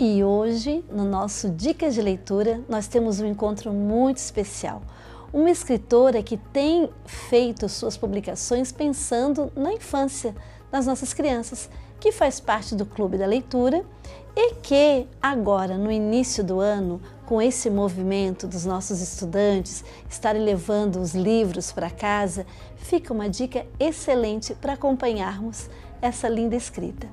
E hoje, no nosso Dicas de Leitura, nós temos um encontro muito especial. Uma escritora que tem feito suas publicações pensando na infância das nossas crianças, que faz parte do Clube da Leitura e que agora, no início do ano, com esse movimento dos nossos estudantes estarem levando os livros para casa, fica uma dica excelente para acompanharmos essa linda escrita.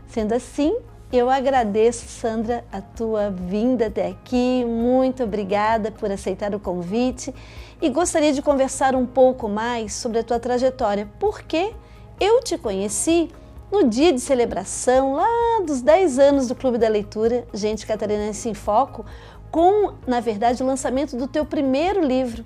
Sendo assim, eu agradeço, Sandra, a tua vinda até aqui, muito obrigada por aceitar o convite e gostaria de conversar um pouco mais sobre a tua trajetória, porque eu te conheci no dia de celebração, lá dos 10 anos do Clube da Leitura, Gente Catarinense em Foco, com, na verdade, o lançamento do teu primeiro livro.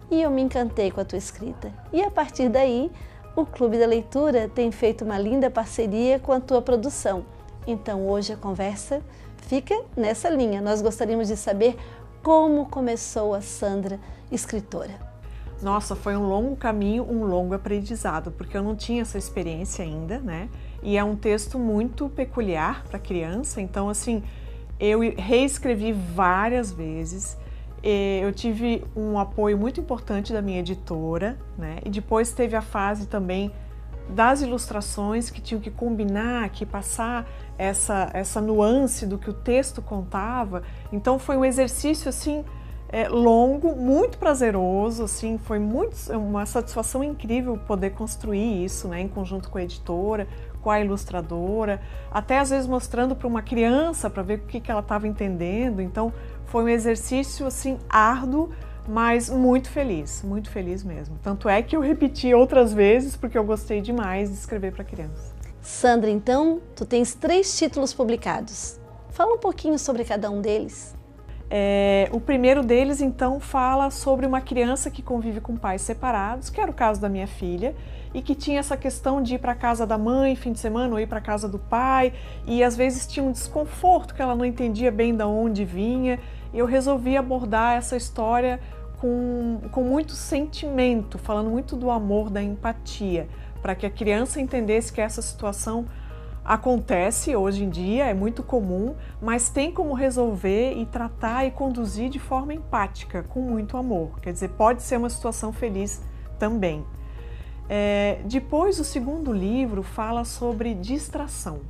E eu me encantei com a tua escrita. E a partir daí, o Clube da Leitura tem feito uma linda parceria com a tua produção. Então hoje a conversa fica nessa linha. Nós gostaríamos de saber como começou a Sandra escritora. Nossa, foi um longo caminho, um longo aprendizado, porque eu não tinha essa experiência ainda, né? E é um texto muito peculiar para criança, então assim, eu reescrevi várias vezes. Eu tive um apoio muito importante da minha editora, né? E depois teve a fase também das ilustrações que tinham que combinar, que passar essa nuance do que o texto contava. Então foi um exercício assim longo, muito prazeroso, assim, foi uma satisfação incrível poder construir isso, né, em conjunto com a editora, com a ilustradora, até às vezes mostrando para uma criança para ver o que ela estava entendendo. Então foi um exercício assim árduo, mas muito feliz mesmo. Tanto é que eu repeti outras vezes porque eu gostei demais de escrever para criança. Sandra, então, tu tens 3 títulos publicados. Fala um pouquinho sobre cada um deles. O primeiro deles, então, fala sobre uma criança que convive com pais separados, que era o caso da minha filha, e que tinha essa questão de ir para a casa da mãe fim de semana ou ir para a casa do pai, e às vezes tinha um desconforto que ela não entendia bem de onde vinha. Eu resolvi abordar essa história com muito sentimento, falando muito do amor, da empatia, para que a criança entendesse que essa situação acontece hoje em dia, é muito comum, mas tem como resolver e tratar e conduzir de forma empática, com muito amor. Quer dizer, pode ser uma situação feliz também. Depois, o segundo livro fala sobre distração.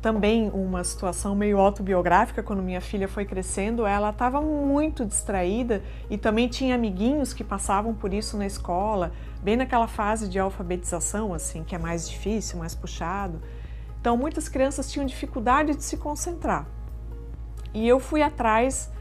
Também uma situação meio autobiográfica. Quando minha filha foi crescendo, ela estava muito distraída e também tinha amiguinhos que passavam por isso na escola, bem naquela fase de alfabetização, assim, que é mais difícil, mais puxado. Então, muitas crianças tinham dificuldade de se concentrar. E eu fui atrás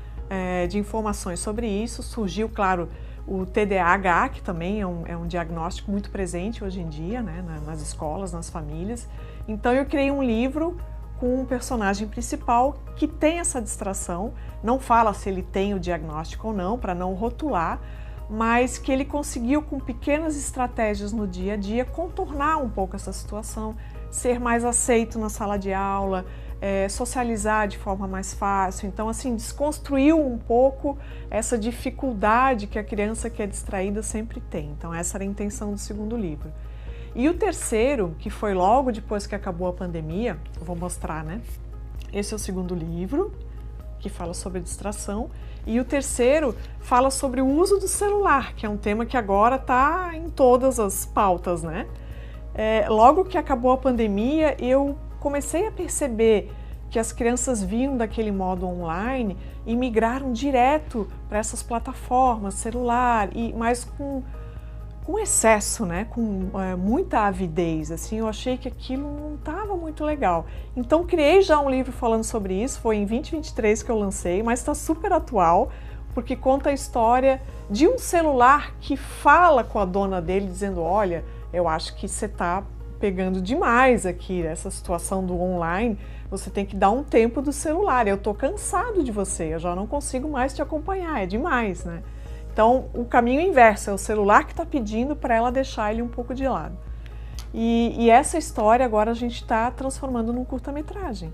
de informações sobre isso. Surgiu, claro, o TDAH, que também é um diagnóstico muito presente hoje em dia, né, nas escolas, nas famílias. Então, eu criei um livro com um personagem principal que tem essa distração. Não fala se ele tem o diagnóstico ou não, para não rotular, mas que ele conseguiu, com pequenas estratégias no dia a dia, contornar um pouco essa situação, ser mais aceito na sala de aula, socializar de forma mais fácil. Então, assim, desconstruiu um pouco essa dificuldade que a criança que é distraída sempre tem. Então, essa era a intenção do segundo livro. E o terceiro, que foi logo depois que acabou a pandemia, eu vou mostrar, né? Esse é o segundo livro, que fala sobre distração. E o terceiro fala sobre o uso do celular, que é um tema que agora está em todas as pautas, né? Logo que acabou a pandemia, eu comecei a perceber que as crianças vinham daquele modo online e migraram direto para essas plataformas, celular, mas com excesso, né? Com muita avidez, assim. Eu achei que aquilo não estava muito legal. Então criei já um livro falando sobre isso, foi em 2023 que eu lancei, mas está super atual, porque conta a história de um celular que fala com a dona dele, dizendo: olha, eu acho que você está pegando demais aqui essa situação do online, você tem que dar um tempo do celular, eu estou cansado de você, eu já não consigo mais te acompanhar, é demais, né? Então, o caminho inverso, é o celular que está pedindo para ela deixar ele um pouco de lado. E essa história agora a gente está transformando num curta-metragem.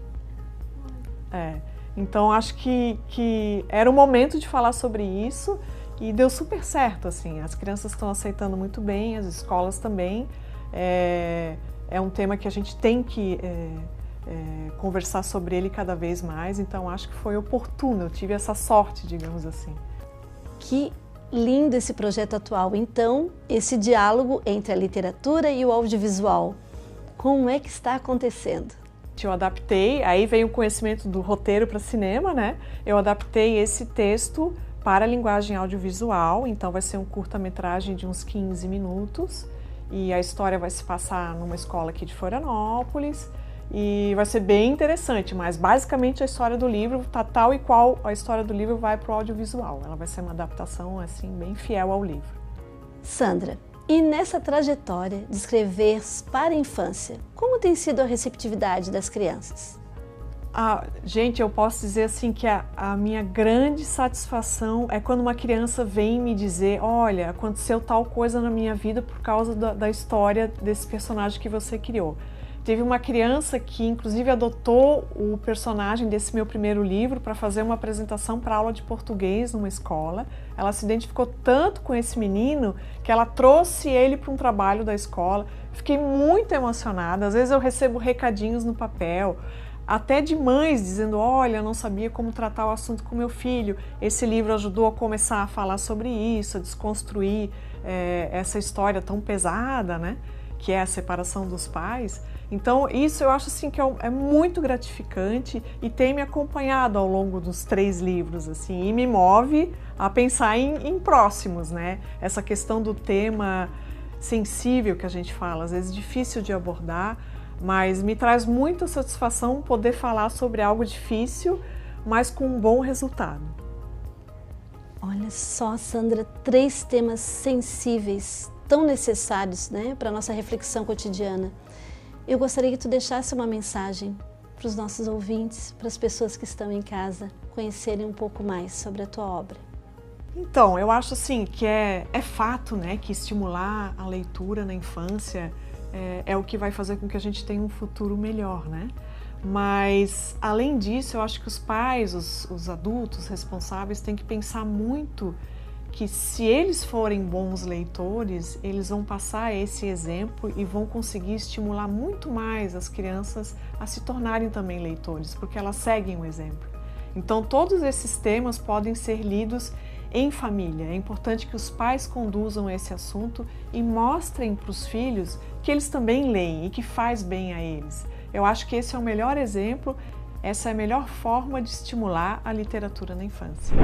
Então, acho que era o momento de falar sobre isso e deu super certo, assim. As crianças estão aceitando muito bem, as escolas também. É um tema que a gente tem que conversar sobre ele cada vez mais, então acho que foi oportuno, eu tive essa sorte, digamos assim. Que lindo esse projeto atual, então, esse diálogo entre a literatura e o audiovisual. Como é que está acontecendo? Eu adaptei, aí veio o conhecimento do roteiro para cinema, né? Eu adaptei esse texto para a linguagem audiovisual, então vai ser um curta-metragem de uns 15 minutos e a história vai se passar numa escola aqui de Florianópolis e vai ser bem interessante, mas basicamente a história do livro tá tal e qual a história do livro vai para o audiovisual. Ela vai ser uma adaptação assim bem fiel ao livro. Sandra, e nessa trajetória de escrever para a infância, como tem sido a receptividade das crianças? Gente, eu posso dizer assim que a minha grande satisfação é quando uma criança vem me dizer: olha, aconteceu tal coisa na minha vida por causa da história desse personagem que você criou. Teve uma criança que inclusive adotou o personagem desse meu primeiro livro para fazer uma apresentação para aula de português numa escola. Ela se identificou tanto com esse menino que ela trouxe ele para um trabalho da escola. Fiquei muito emocionada, às vezes eu recebo recadinhos no papel, até de mães dizendo: olha, não sabia como tratar o assunto com meu filho, esse livro ajudou a começar a falar sobre isso, a desconstruir essa história tão pesada, né, que é a separação dos pais. Então isso eu acho assim que é muito gratificante e tem me acompanhado ao longo dos 3 livros assim, e me move a pensar em próximos, né? Essa questão do tema sensível que a gente fala, às vezes difícil de abordar, mas me traz muita satisfação poder falar sobre algo difícil, mas com um bom resultado. Olha só, Sandra, 3 temas sensíveis, tão necessários, né, para a nossa reflexão cotidiana. Eu gostaria que tu deixasse uma mensagem para os nossos ouvintes, para as pessoas que estão em casa, conhecerem um pouco mais sobre a tua obra. Então, eu acho assim que é fato, né, que estimular a leitura na infância é o que vai fazer com que a gente tenha um futuro melhor, né? Mas, além disso, eu acho que os pais, os adultos responsáveis têm que pensar muito que se eles forem bons leitores, eles vão passar esse exemplo e vão conseguir estimular muito mais as crianças a se tornarem também leitores, porque elas seguem o exemplo. Então, todos esses temas podem ser lidos em família. É importante que os pais conduzam esse assunto e mostrem para os filhos que eles também leem e que faz bem a eles. Eu acho que esse é o melhor exemplo, essa é a melhor forma de estimular a literatura na infância.